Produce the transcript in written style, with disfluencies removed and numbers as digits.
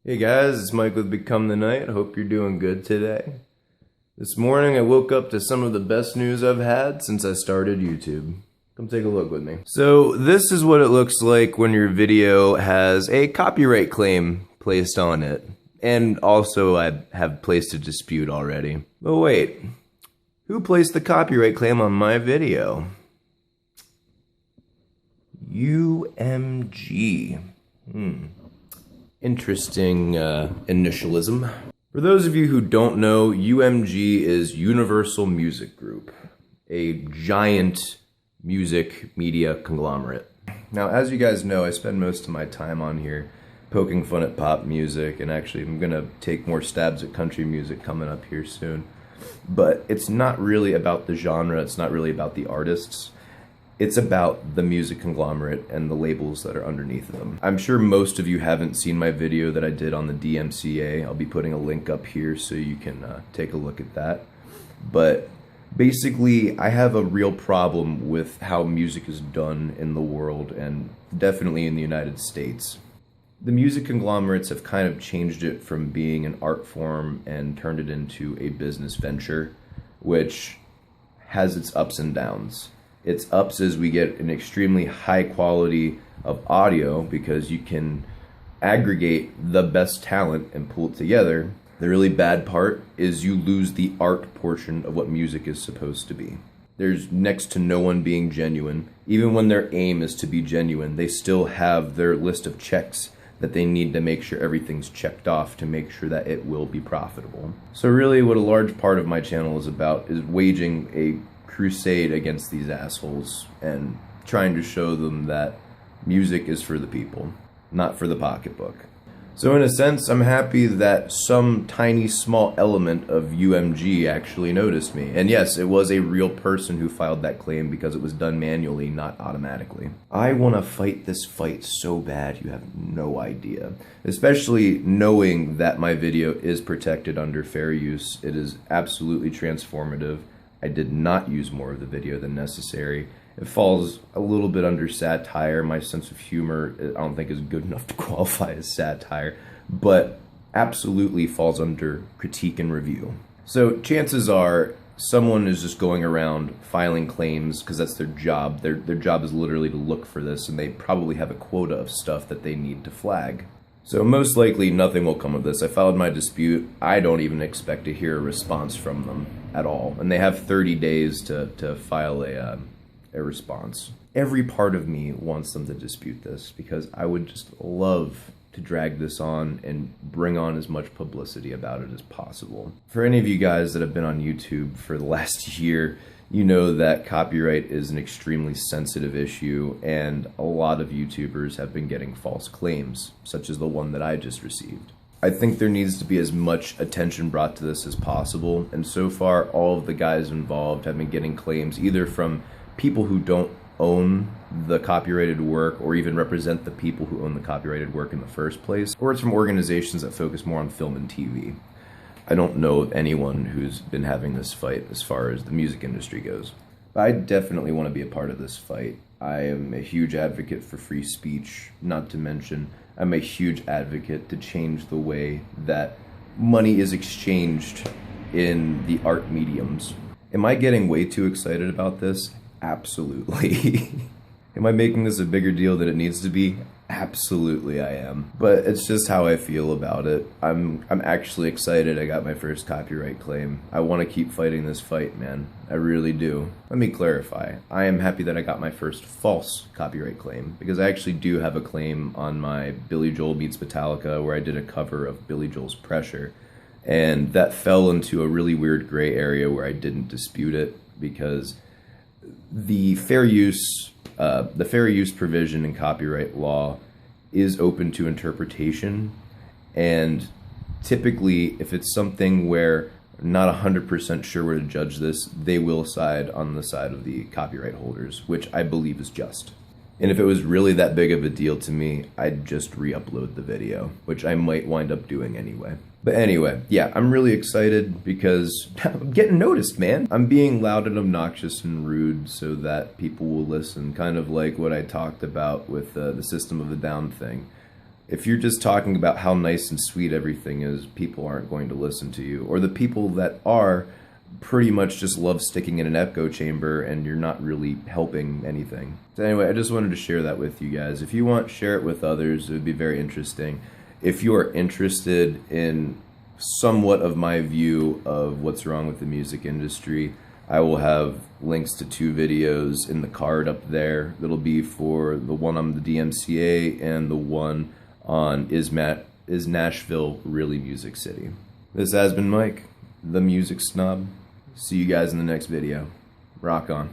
Hey guys, it's Mike with Become the Night. I hope you're doing good today. This morning I woke up to some of the best news I've had since I started YouTube. Come take a look with me. So this is what it looks like when your video has a copyright claim placed on it. And also I have placed a dispute already. But wait, who placed the copyright claim on my video? UMG. Interesting initialism. For those of you who don't know, UMG is Universal Music Group, a giant music media conglomerate. Now, as you guys know, I spend most of my time on here poking fun at pop music, and actually I'm gonna take more stabs at country music coming up here soon. But it's not really about the genre, it's not really about the artists. It's about the music conglomerate and the labels that are underneath them. I'm sure most of you haven't seen my video that I did on the DMCA. I'll be putting a link up here so you can take a look at that. But basically, I have a real problem with how music is done in the world, and definitely in the United States. The music conglomerates have kind of changed it from being an art form and turned it into a business venture, which has its ups and downs. Its ups is we get an extremely high quality of audio because you can aggregate the best talent and pull it together. The really bad part is you lose the art portion of what music is supposed to be. There's next to no one being genuine. Even when their aim is to be genuine, they still have their list of checks that they need to make sure everything's checked off to make sure that it will be profitable. So really what a large part of my channel is about is waging a crusade against these assholes and trying to show them that music is for the people, not for the pocketbook. So in a sense, I'm happy that some tiny small element of UMG actually noticed me. And yes, it was a real person who filed that claim because it was done manually, not automatically. I want to fight this fight so bad you have no idea. Especially knowing that my video is protected under fair use. It is absolutely transformative. I did not use more of the video than necessary. It falls a little bit under satire. My sense of humor, I don't think is good enough to qualify as satire, but absolutely falls under critique and review. So chances are someone is just going around filing claims because that's their job. Their job is literally to look for this, and they probably have a quota of stuff that they need to flag. So most likely nothing will come of this. I filed my dispute. I don't even expect to hear a response from them at all. And they have 30 days to file a response. Every part of me wants them to dispute this because I would just love to drag this on and bring on as much publicity about it as possible. For any of you guys that have been on YouTube for the last year, you know that copyright is an extremely sensitive issue, and a lot of YouTubers have been getting false claims, such as the one that I just received. I think there needs to be as much attention brought to this as possible, and so far all of the guys involved have been getting claims either from people who don't own the copyrighted work or even represent the people who own the copyrighted work in the first place, or it's from organizations that focus more on film and TV. I don't know of anyone who's been having this fight as far as the music industry goes. I definitely want to be a part of this fight. I am a huge advocate for free speech, not to mention I'm a huge advocate to change the way that money is exchanged in the art mediums. Am I getting way too excited about this? Absolutely. Am I making this a bigger deal than it needs to be? Absolutely I am. But it's just how I feel about it. I'm actually excited I got my first copyright claim. I want to keep fighting this fight, man. I really do. Let me clarify. I am happy that I got my first false copyright claim, because I actually do have a claim on my Billy Joel Meets Metallica where I did a cover of Billy Joel's Pressure. And that fell into a really weird gray area where I didn't dispute it because the fair use provision in copyright law is open to interpretation, and typically if it's something where not 100% sure where to judge this, they will side on the side of the copyright holders, which I believe is just. And if it was really that big of a deal to me, I'd just re-upload the video, which I might wind up doing anyway. But anyway, yeah, I'm really excited because I'm getting noticed, man. I'm being loud and obnoxious and rude so that people will listen, kind of like what I talked about with the System of a Down thing. If you're just talking about how nice and sweet everything is, people aren't going to listen to you. Or the people that are pretty much just love sticking in an echo chamber and you're not really helping anything. So anyway, I just wanted to share that with you guys. If you want, share it with others. It would be very interesting. If you are interested in somewhat of my view of what's wrong with the music industry, I will have links to 2 videos in the card up there. That'll be for the one on the DMCA and the one on Is Nashville Really Music City? This has been Mike, the Music Snob. See you guys in the next video. Rock on.